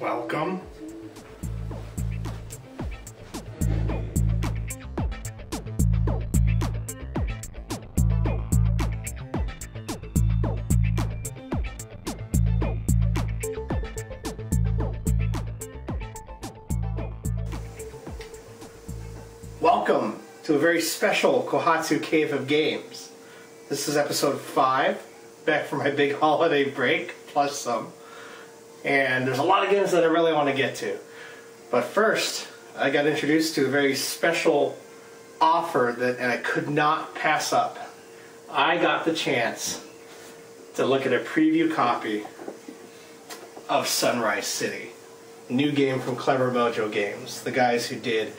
Welcome. Welcome to a very special Kohatsu Cave of Games. This is episode 5, back from my big holiday break, plus some. And there's a lot of games that I really want to get to. But first, I got introduced to a very special offer that I could not pass up. I got the chance to look at a preview copy of Sunrise City, a new game from Clever Mojo Games, the guys who did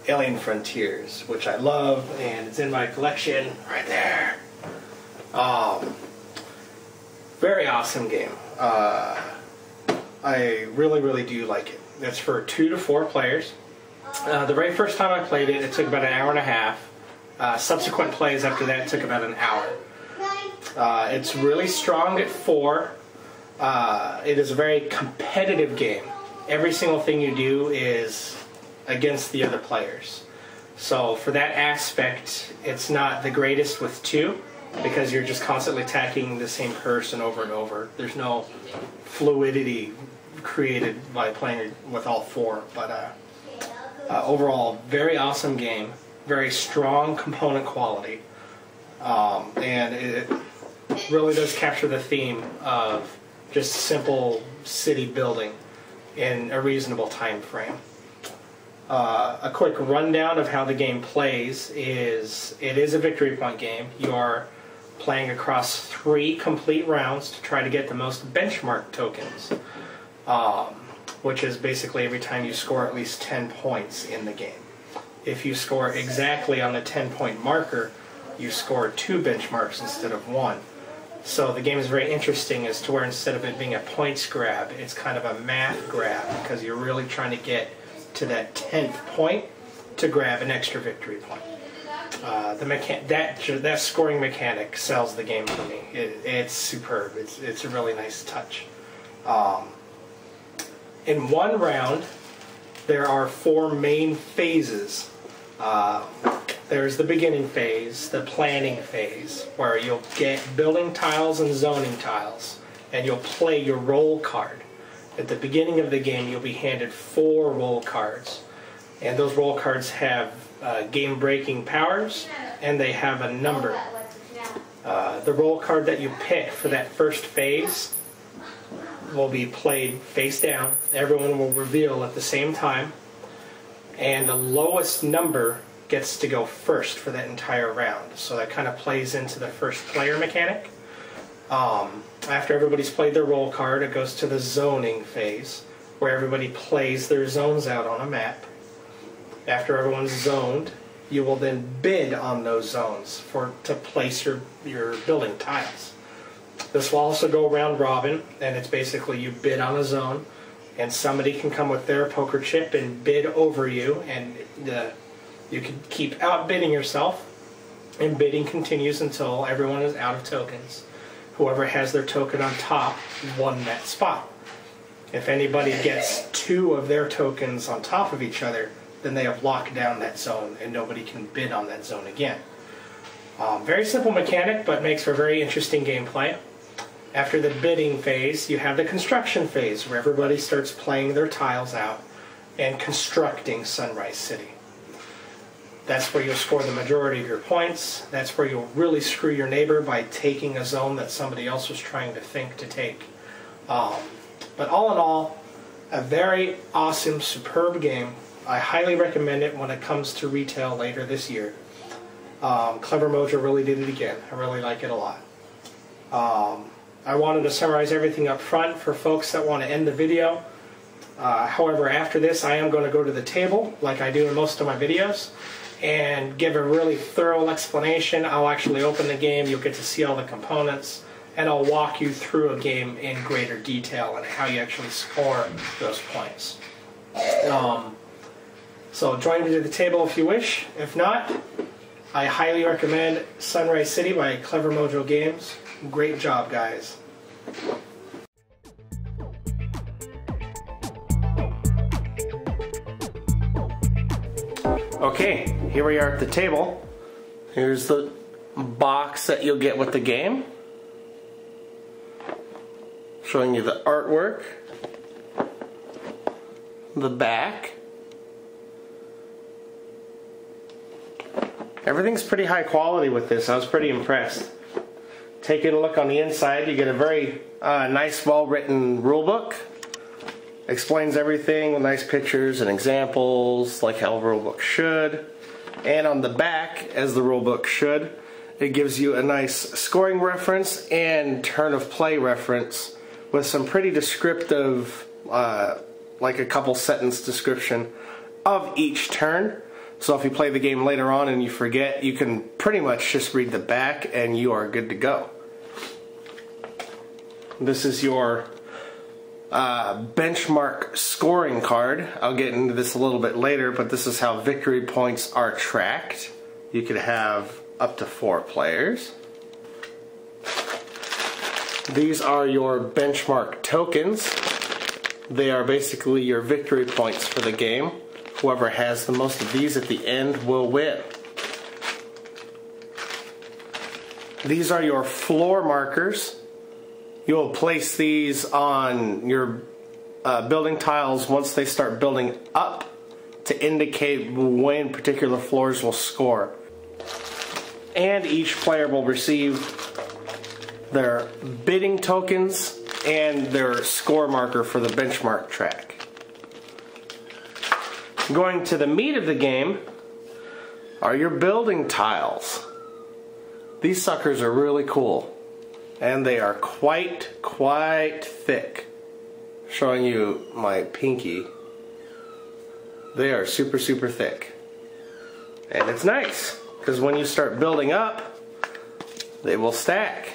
Alien Frontiers, which I love, and it's in my collection right there. Very awesome game. I really do like it. It's for 2 to 4 players. The very first time I played it, it took about an hour and a half. Subsequent plays after that took about an hour. It's really strong at 4. It is a very competitive game. Every single thing you do is against the other players. So for that aspect, it's not the greatest with 2, because you're just constantly attacking the same person over and over. There's no fluidity created by playing with all 4. But overall, very awesome game, very strong component quality, and it really does capture the theme of just simple city building in a reasonable time frame. A quick rundown of how the game plays is, it is a victory point game. You are playing across 3 complete rounds to try to get the most benchmark tokens, which is basically every time you score at least 10 points in the game. If you score exactly on the 10-point marker, you score 2 benchmarks instead of 1. So the game is very interesting as to where instead of it being a points grab, it's kind of a math grab, because you're really trying to get to that 10th point to grab an extra victory point. That scoring mechanic sells the game for me. It's superb. It's a really nice touch. In one round, there are 4 main phases. There's the beginning phase, the planning phase, where you'll get building tiles and zoning tiles, and you'll play your roll card. At the beginning of the game, you'll be handed 4 roll cards, and those roll cards have game-breaking powers, and they have a number. The roll card that you pick for that first phase will be played face down. Everyone will reveal at the same time, and the lowest number gets to go first for that entire round. So that kind of plays into the first player mechanic. After everybody's played their roll card, it goes to the zoning phase, where everybody plays their zones out on a map. After everyone's zoned, you will then bid on those zones to place your building tiles. This will also go round robin, and it's basically you bid on a zone, and somebody can come with their poker chip and bid over you, and you can keep outbidding yourself, and bidding continues until everyone is out of tokens. Whoever has their token on top won that spot. If anybody gets 2 of their tokens on top of each other, then they have locked down that zone and nobody can bid on that zone again. Very simple mechanic, but makes for very interesting gameplay. After the bidding phase, you have the construction phase, where everybody starts playing their tiles out and constructing Sunrise City. That's where you'll score the majority of your points. That's where you'll really screw your neighbor by taking a zone that somebody else was trying to think to take. But all in all, a very awesome, superb game. I highly recommend it when it comes to retail later this year. Clever Mojo really did it again. I really like it a lot. I wanted to summarize everything up front for folks that want to end the video. However, after this, I am going to go to the table, like I do in most of my videos, and give a really thorough explanation. I'll actually open the game, you'll get to see all the components, and I'll walk you through a game in greater detail and how you actually score those points. So join me to the table if you wish. If not, I highly recommend Sunrise City by Clever Mojo Games. Great job, guys. Okay, here we are at the table. Here's the box that you'll get with the game. Showing you the artwork, the back. Everything's pretty high quality with this. I was pretty impressed. Taking a look on the inside, you get a very nice, well-written rule book. Explains everything with nice pictures and examples, like how a rule book should. And on the back, as the rule book should, it gives you a nice scoring reference and turn of play reference with some pretty descriptive, like a couple sentence description of each turn. So if you play the game later on and you forget, you can pretty much just read the back and you are good to go. This is your benchmark scoring card. I'll get into this a little bit later, but this is how victory points are tracked. You could have up to 4 players. These are your benchmark tokens. They are basically your victory points for the game. Whoever has the most of these at the end will win. These are your floor markers. You'll place these on your building tiles once they start building up to indicate when particular floors will score. And each player will receive their bidding tokens and their score marker for the benchmark track. Going to the meat of the game are your building tiles. These suckers are really cool. And they are quite thick. Showing you my pinky. They are super thick. And it's nice, because when you start building up, they will stack.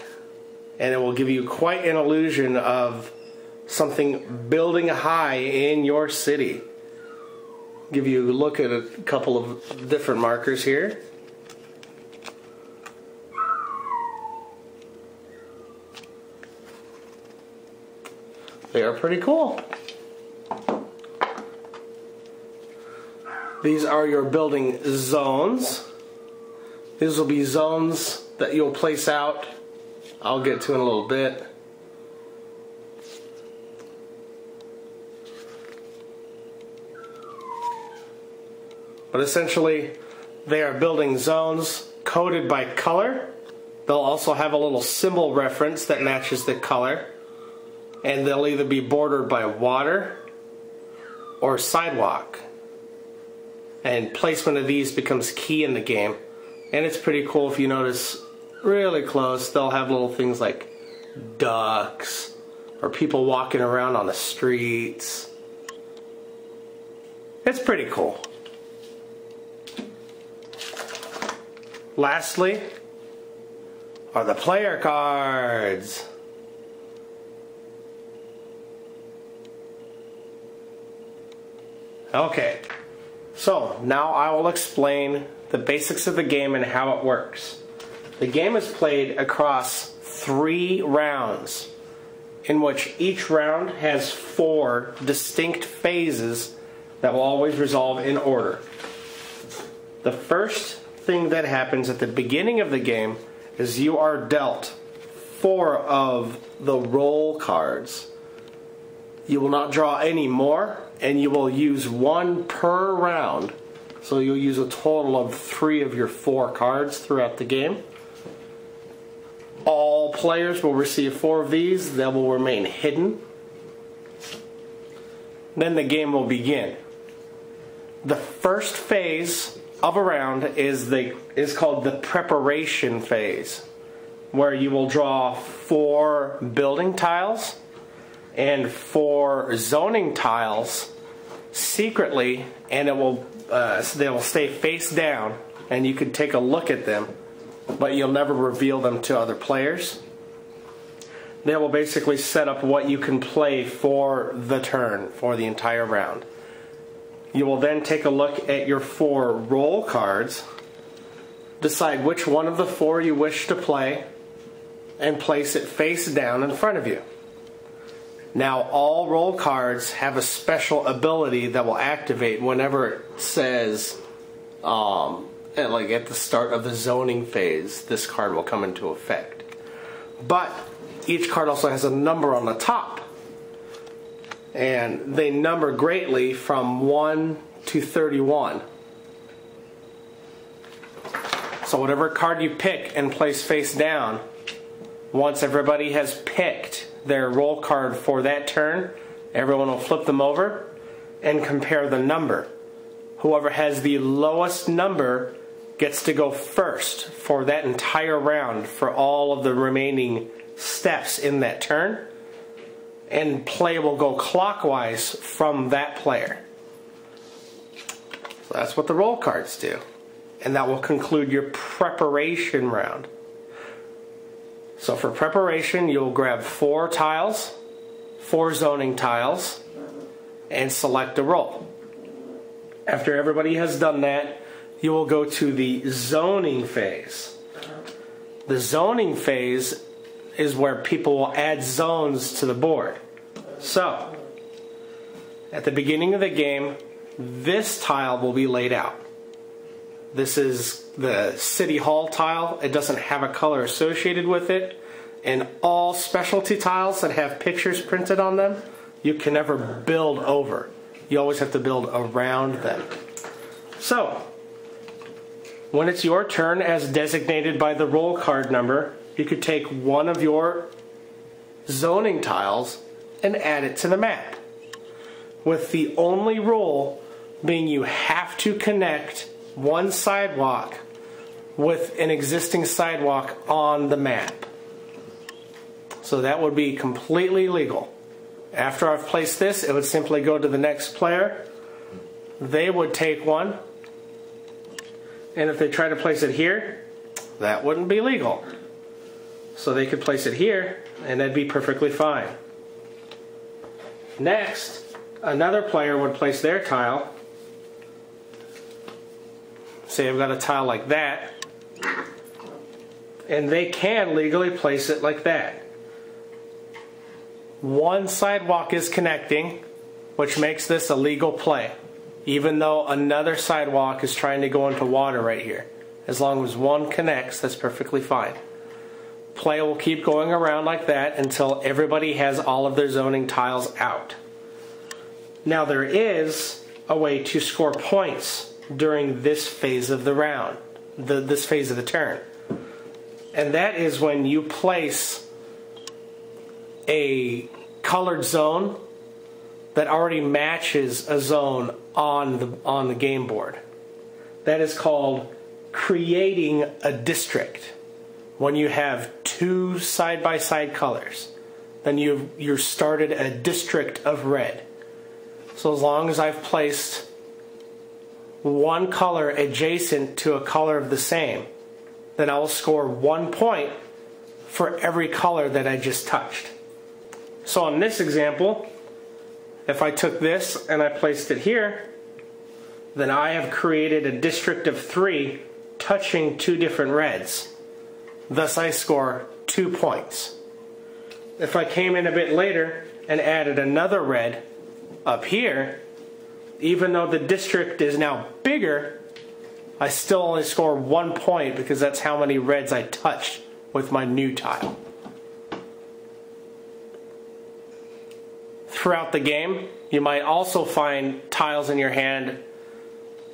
And it will give you quite an illusion of something building high in your city. Give you a look at a couple of different markers here. They are pretty cool. These are your building zones. These will be zones that you'll place out. I'll get to in a little bit. But essentially, they are building zones coded by color. They'll also have a little symbol reference that matches the color. And they'll either be bordered by water or sidewalk. And placement of these becomes key in the game. And it's pretty cool if you notice really close. They'll have little things like ducks or people walking around on the streets. It's pretty cool. Lastly are the player cards. Okay, so now I will explain the basics of the game and how it works. The game is played across 3 rounds, in which each round has 4 distinct phases that will always resolve in order. The first thing that happens at the beginning of the game is you are dealt 4 of the roll cards. You will not draw any more, and you will use 1 per round. So you'll use a total of 3 of your 4 cards throughout the game. All players will receive 4 of these. They will remain hidden. Then the game will begin. The first phase of a round is called the preparation phase, where you will draw 4 building tiles and 4 zoning tiles secretly, and they will stay face down, and you can take a look at them, but you'll never reveal them to other players. They will basically set up what you can play for the turn, for the entire round. You will then take a look at your 4 roll cards, decide which one of the 4 you wish to play, and place it face down in front of you. Now, all roll cards have a special ability that will activate whenever it says At the start of the zoning phase, this card will come into effect. But each card also has a number on the top. And they number greatly from 1 to 31. So whatever card you pick and place face down, once everybody has picked their roll card for that turn, everyone will flip them over and compare the number. Whoever has the lowest number gets to go first for that entire round for all of the remaining steps in that turn. And play will go clockwise from that player. So that's what the roll cards do. And that will conclude your preparation round. So for preparation, you'll grab 4 tiles, 4 zoning tiles, and select a roll. After everybody has done that, you will go to the zoning phase. The zoning phase is where people will add zones to the board. So, at the beginning of the game, this tile will be laid out. This is the City Hall tile. It doesn't have a color associated with it. And all specialty tiles that have pictures printed on them, you can never build over. You always have to build around them. So, when it's your turn as designated by the roll card number, you could take one of your zoning tiles and add it to the map. With the only rule being you have to connect one sidewalk with an existing sidewalk on the map. So that would be completely legal. After I've placed this, it would simply go to the next player. They would take one. And if they try to place it here, that wouldn't be legal. So they could place it here, and that'd be perfectly fine. Next, another player would place their tile. Say I've got a tile like that. And they can legally place it like that. One sidewalk is connecting, which makes this a legal play. Even though another sidewalk is trying to go into water right here. As long as one connects, that's perfectly fine. Play will keep going around like that until everybody has all of their zoning tiles out. Now there is a way to score points during this phase of the round, this phase of the turn. And that is when you place a colored zone that already matches a zone on the game board. That is called creating a district. When you have 2 side-by-side colors, then you're started a district of red. So as long as I've placed one color adjacent to a color of the same, then I will score 1 point for every color that I just touched. So in this example, if I took this and I placed it here, then I have created a district of 3 touching 2 different reds. Thus I score 2 points. If I came in a bit later and added another red up here, even though the district is now bigger, I still only score 1 point because that's how many reds I touched with my new tile. Throughout the game, you might also find tiles in your hand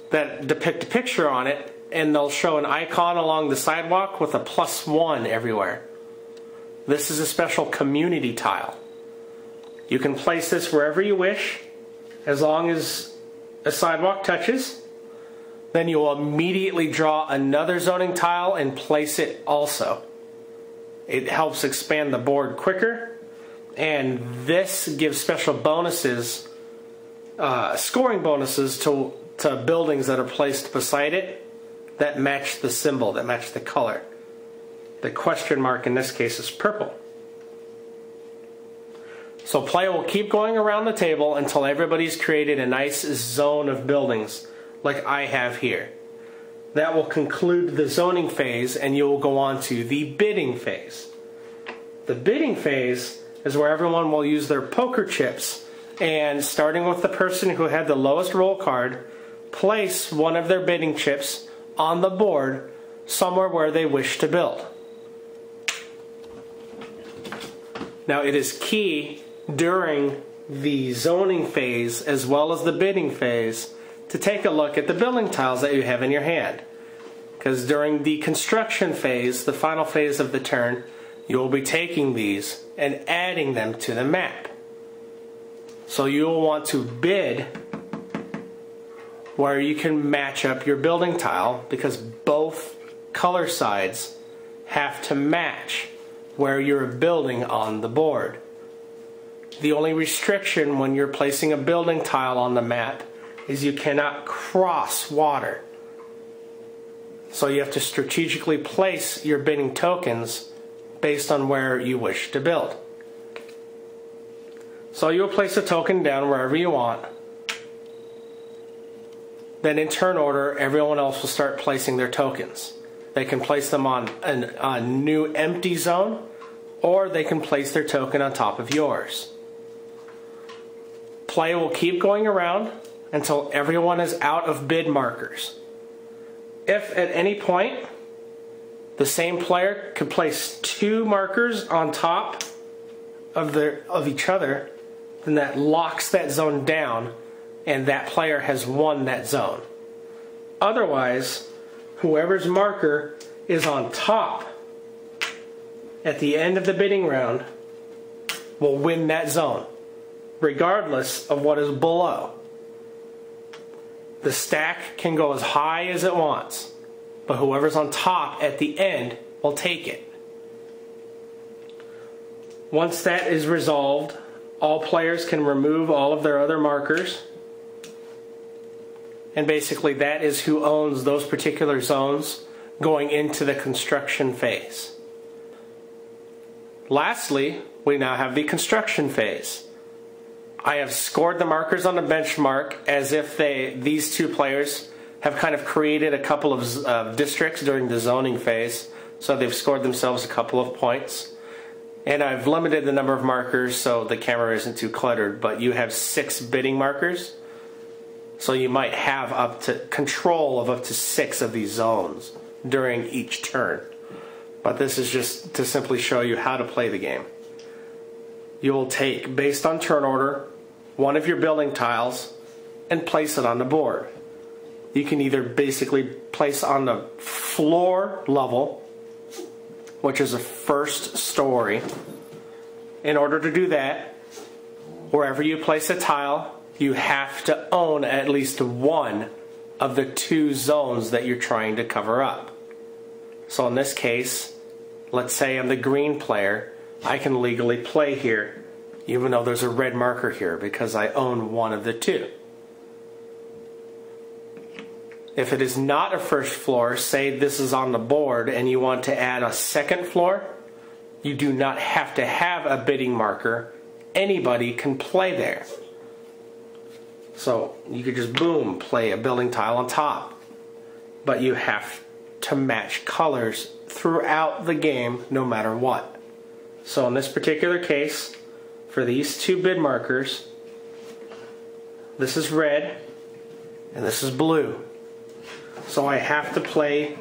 that depict a picture on it, and they'll show an icon along the sidewalk with a +1 everywhere. This is a special community tile. You can place this wherever you wish, as long as a sidewalk touches. Then you will immediately draw another zoning tile and place it also. It helps expand the board quicker. And this gives special bonuses, scoring bonuses to buildings that are placed beside it that match the symbol, that match the color. The question mark in this case is purple. So play will keep going around the table until everybody's created a nice zone of buildings like I have here. That will conclude the zoning phase, and you will go on to the bidding phase. The bidding phase is where everyone will use their poker chips, and starting with the person who had the lowest roll card, place one of their bidding chips on the board somewhere where they wish to build. Now it is key during the zoning phase as well as the bidding phase to take a look at the building tiles that you have in your hand. Because during the construction phase, the final phase of the turn, you will be taking these and adding them to the map. So you will want to bid where you can match up your building tile, because both color sides have to match where you're building on the board. The only restriction when you're placing a building tile on the map is you cannot cross water. So you have to strategically place your bidding tokens based on where you wish to build. So you'll place a token down wherever you want. Then in turn order, everyone else will start placing their tokens. They can place them on a new empty zone, or they can place their token on top of yours. Play will keep going around until everyone is out of bid markers. If at any point the same player could place 2 markers on top of each other, then that locks that zone down and that player has won that zone. Otherwise, whoever's marker is on top at the end of the bidding round will win that zone, regardless of what is below. The stack can go as high as it wants, but whoever's on top at the end will take it. Once that is resolved, all players can remove all of their other markers, and basically that is who owns those particular zones going into the construction phase. Lastly, we now have the construction phase. I have scored the markers on the benchmark as if these 2 players have kind of created a couple of districts during the zoning phase, so they've scored themselves a couple of points. And I've limited the number of markers so the camera isn't too cluttered, but you have 6 bidding markers, so you might have up to control of up to 6 of these zones during each turn. But this is just to simply show you how to play the game. You will take, based on turn order, one of your building tiles and place it on the board. You can either basically place on the floor level, which is the first story. In order to do that, wherever you place a tile, you have to own at least one of the 2 zones that you're trying to cover up. So in this case, let's say I'm the green player, I can legally play here, even though there's a red marker here, because I own one of the 2. If it is not a first floor, say this is on the board and you want to add a second floor, you do not have to have a bidding marker. Anybody can play there. So you could just boom, play a building tile on top. But you have to match colors throughout the game no matter what. So in this particular case, for these 2 bid markers, this is red and this is blue. So I have to play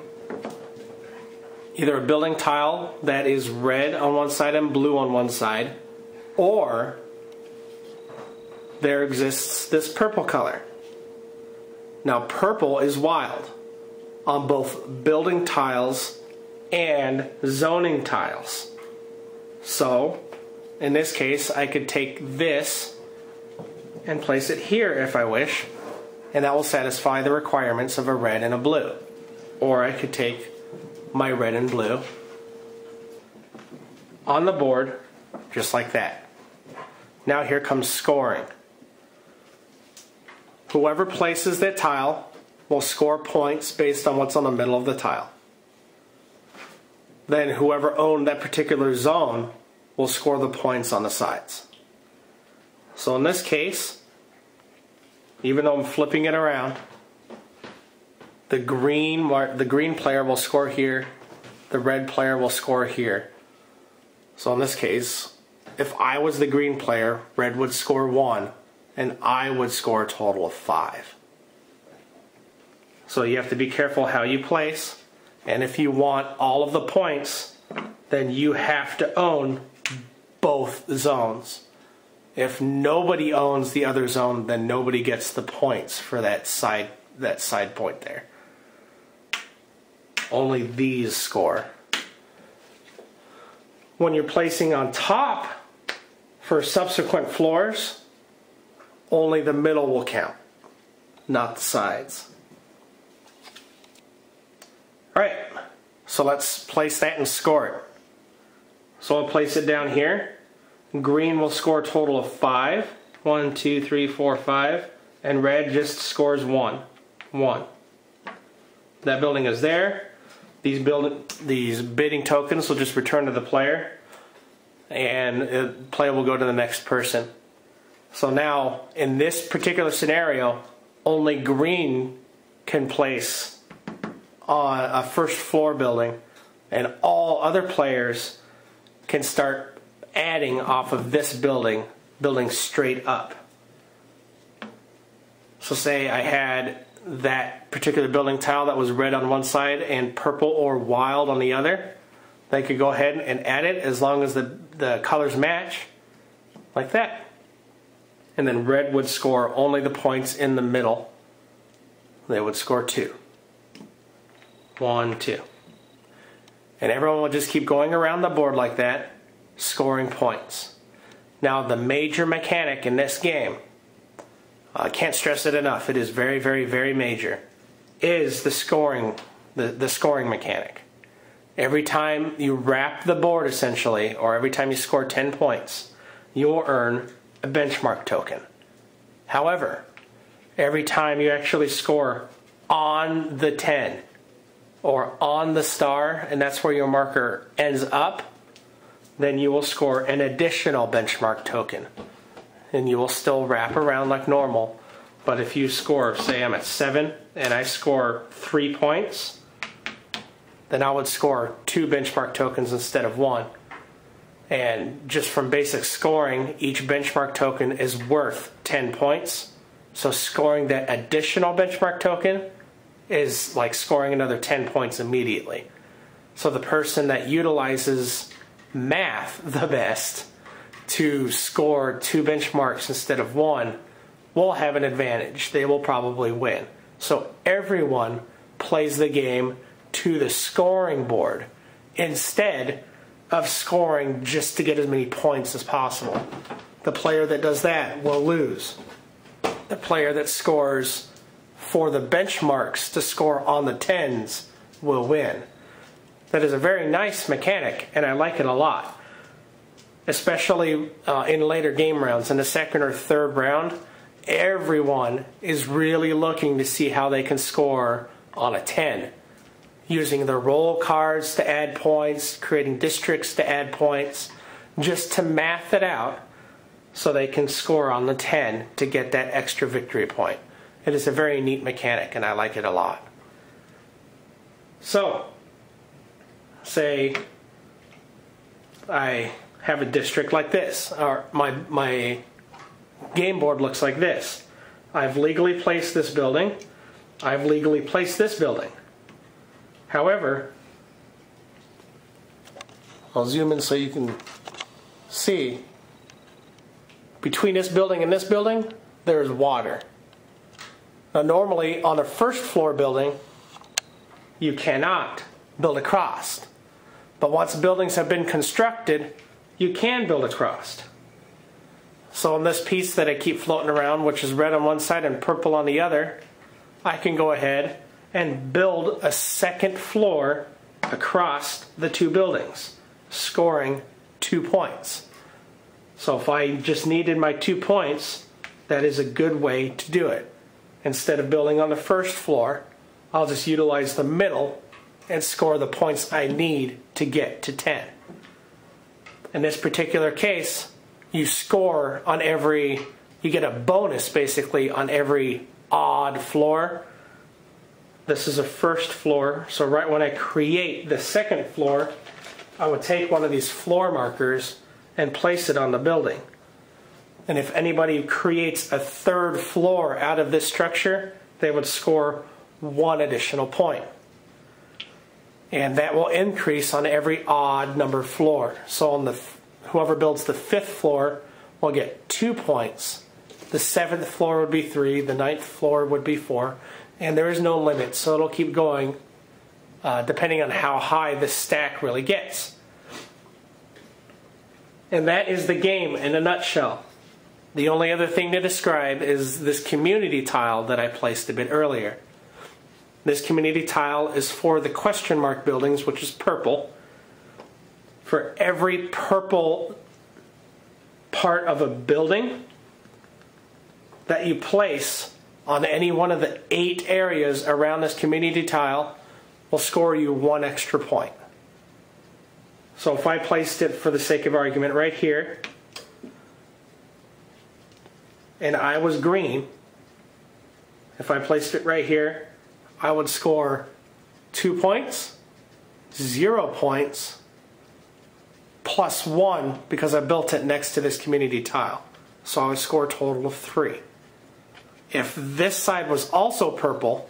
either a building tile that is red on one side and blue on one side, or there exists this purple color. Now purple is wild on both building tiles and zoning tiles. So in this case I could take this and place it here if I wish, and that will satisfy the requirements of a red and a blue. Or I could take my red and blue on the board just like that. Now here comes scoring. Whoever places that tile will score points based on what's on the middle of the tile. Then whoever owned that particular zone will score the points on the sides. So in this case, even though I'm flipping it around, the green player will score here, the red player will score here. So in this case, if I was the green player, red would score 1, and I would score a total of 5. So you have to be careful how you place. And if you want all of the points, then you have to own both zones. If nobody owns the other zone, then nobody gets the points for that side point there. Only these score. When you're placing on top for subsequent floors, only the middle will count, not the sides. Alright, so let's place that and score it. So I'll place it down here. Green will score a total of 5. 1, 2, 3, 4, 5. And red just scores 1. 1. That building is there. These bidding tokens will just return to the player. And the player will go to the next person. So now, in this particular scenario, only green can place on a first floor building, and all other players can start adding off of this building straight up. So say I had that particular building tile that was red on one side and purple or wild on the other. They could go ahead and add it as long as the colors match, like that. And then red would score only the points in the middle. They would score 2. 1, 2. And everyone will just keep going around the board like that, scoring points. Now the major mechanic in this game, I can't stress it enough, it is very, very, very major, is the scoring mechanic. Every time you wrap the board essentially, or every time you score 10 points, you will earn a benchmark token. However, every time you actually score on the 10 or on the star, and that's where your marker ends up, then you will score an additional benchmark token. And you will still wrap around like normal. But if you score, say I'm at 7 and I score 3 points, then I would score 2 benchmark tokens instead of 1. And just from basic scoring, each benchmark token is worth 10 points. So scoring that additional benchmark token is like scoring another 10 points immediately. So the person that utilizes math the best to score 2 benchmarks instead of 1 will have an advantage. They will probably win. So everyone plays the game to the scoring board instead of scoring just to get as many points as possible. The player that does that will lose. The player that scores for the benchmarks to score on the 10s will win. That is a very nice mechanic, and I like it a lot. Especially in later game rounds, in the second or third round, everyone is really looking to see how they can score on a 10. Using their roll cards to add points, creating districts to add points, just to math it out so they can score on the 10 to get that extra victory point. It is a very neat mechanic, and I like it a lot. So, say I have a district like this, or my game board looks like this. I've legally placed this building. I've legally placed this building. However, I'll zoom in so you can see, between this building and this building, there's water. Now normally on a first floor building, you cannot build across. But once buildings have been constructed, you can build across. So on this piece that I keep floating around, which is red on one side and purple on the other, I can go ahead and build a second floor across the 2 buildings, scoring 2 points. So if I just needed my 2 points, that is a good way to do it. Instead of building on the first floor, I'll just utilize the middle and score the points I need to get to 10. In this particular case, you score on every, you get a bonus basically on every odd floor. This is a first floor, so right when I create the second floor, I would take one of these floor markers and place it on the building. And if anybody creates a third floor out of this structure, they would score 1 additional point. And that will increase on every odd number floor. So on whoever builds the 5th floor will get 2 points. The 7th floor would be 3, the 9th floor would be 4, and there is no limit, so it'll keep going depending on how high the stack really gets. And that is the game in a nutshell. The only other thing to describe is this community tile that I placed a bit earlier. This community tile is for the question mark buildings, which is purple. For every purple part of a building that you place on any one of the 8 areas around this community tile will score you 1 extra point. So if I placed it, for the sake of argument, right here, and I was green, if I placed it right here, I would score 2 points, 0 points, plus 1 because I built it next to this community tile. So I would score a total of 3. If this side was also purple,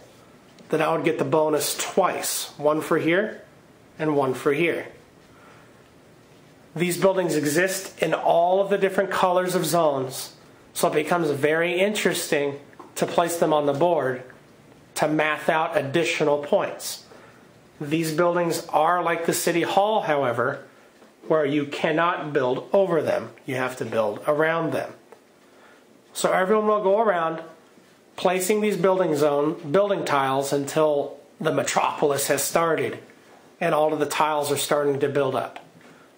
then I would get the bonus twice. 1 for here and 1 for here. These buildings exist in all of the different colors of zones, so it becomes very interesting to place them on the board to math out additional points. These buildings are like the City Hall, however, where you cannot build over them. You have to build around them. So everyone will go around placing these building tiles until the metropolis has started and all of the tiles are starting to build up.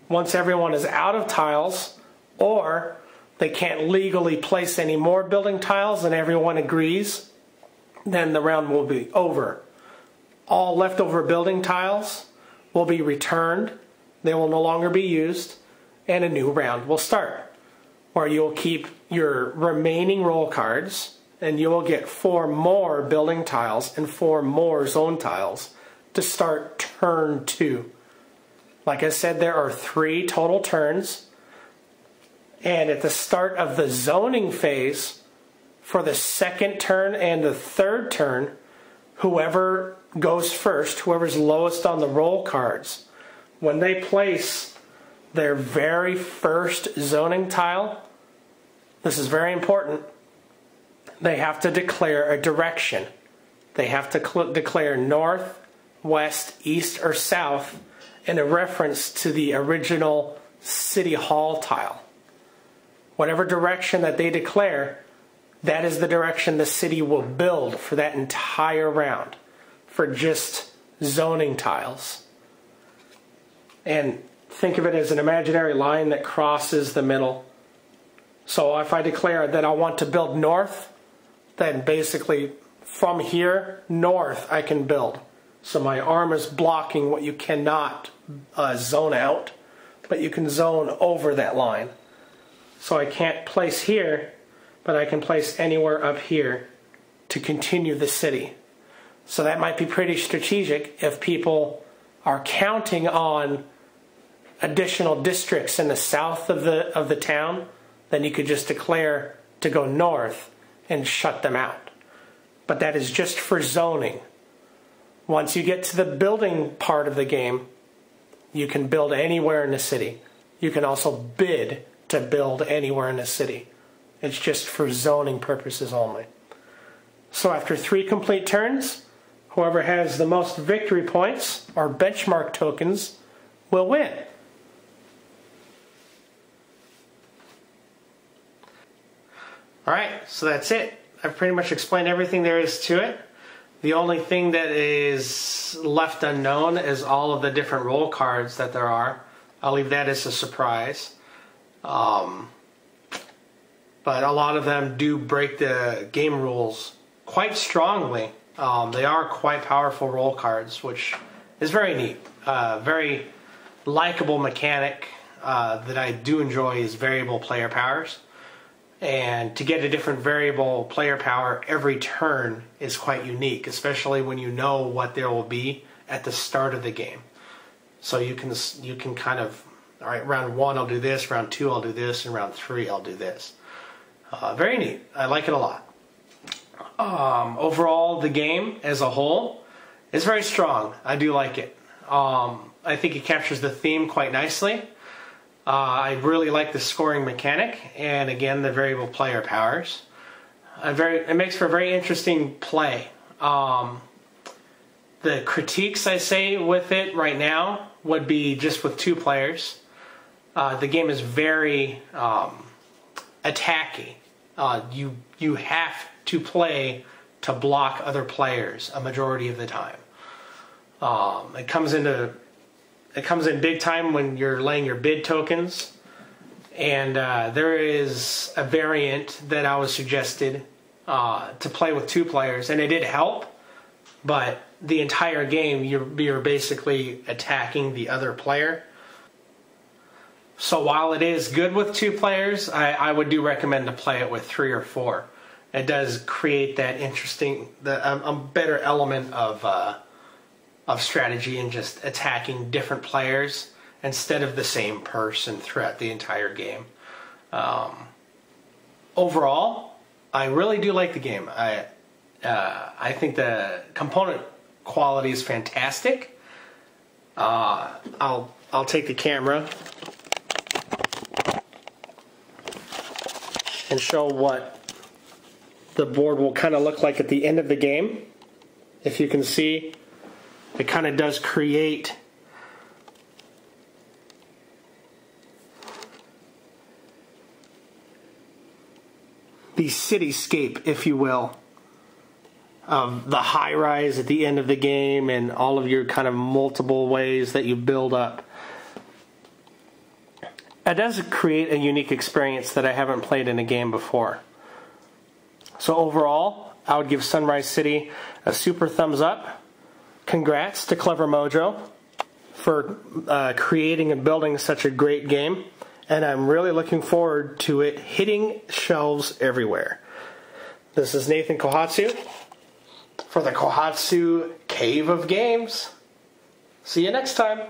Once everyone is out of tiles, or they can't legally place any more building tiles and everyone agrees, then the round will be over. All leftover building tiles will be returned, they will no longer be used, and a new round will start, where you'll keep your remaining roll cards and you will get 4 more building tiles and 4 more zone tiles to start turn 2. Like I said, there are 3 total turns, and at the start of the zoning phase, for the 2nd turn and the 3rd turn, whoever goes first, whoever's lowest on the roll cards, when they place their very first zoning tile, this is very important, they have to declare a direction. They have to declare north, west, east, or south in a reference to the original City Hall tile. Whatever direction that they declare, that is the direction the city will build for that entire round, for just zoning tiles. And think of it as an imaginary line that crosses the middle. So if I declare that I want to build north, then basically from here north I can build. So my arm is blocking what you cannot zone out, but you can zone over that line. So I can't place here, but I can place anywhere up here to continue the city. So that might be pretty strategic if people are counting on additional districts in the south of the town. Then you could just declare to go north and shut them out. But that is just for zoning. Once you get to the building part of the game, you can build anywhere in the city. You can also bid to build anywhere in the city. It's just for zoning purposes only. So after 3 complete turns, whoever has the most victory points or benchmark tokens will win. Alright, so that's it. I've pretty much explained everything there is to it. The only thing that is left unknown is all of the different roll cards that there are. I'll leave that as a surprise. But a lot of them do break the game rules quite strongly. They are quite powerful roll cards, which is very neat. Very likable mechanic that I do enjoy is variable player powers. And to get a different variable player power every turn is quite unique, especially when you know what there will be at the start of the game. So you can kind of, all right, round 1 I'll do this, round 2 I'll do this, and round 3 I'll do this. Very neat. I like it a lot. Overall, the game as a whole is very strong. I do like it. I think it captures the theme quite nicely. I really like the scoring mechanic, and again, the variable player powers. It makes for a very interesting play. The critiques I say with it right now would be just with 2 players. The game is very attacky. You have to play to block other players a majority of the time. It comes in big time when you're laying your bid tokens, and there is a variant that I was suggested to play with 2 players, and it did help, but the entire game you're basically attacking the other player. So while it is good with 2 players, I would do recommend to play it with 3 or 4. It does create that interesting, a better element of strategy and just attacking different players instead of the same person throughout the entire game. Overall, I really do like the game. I think the component quality is fantastic. I'll take the camera and show what the board will kind of look like at the end of the game. If you can see, it kind of does create the cityscape, if you will, of the high rise at the end of the game and all of your kind of multiple ways that you build up. It does create a unique experience that I haven't played in a game before. So overall, I would give Sunrise City a super thumbs up. Congrats to Clever Mojo for creating and building such a great game. And I'm really looking forward to it hitting shelves everywhere. This is Nathan Kohatsu for the Kohatsu Cave of Games. See you next time.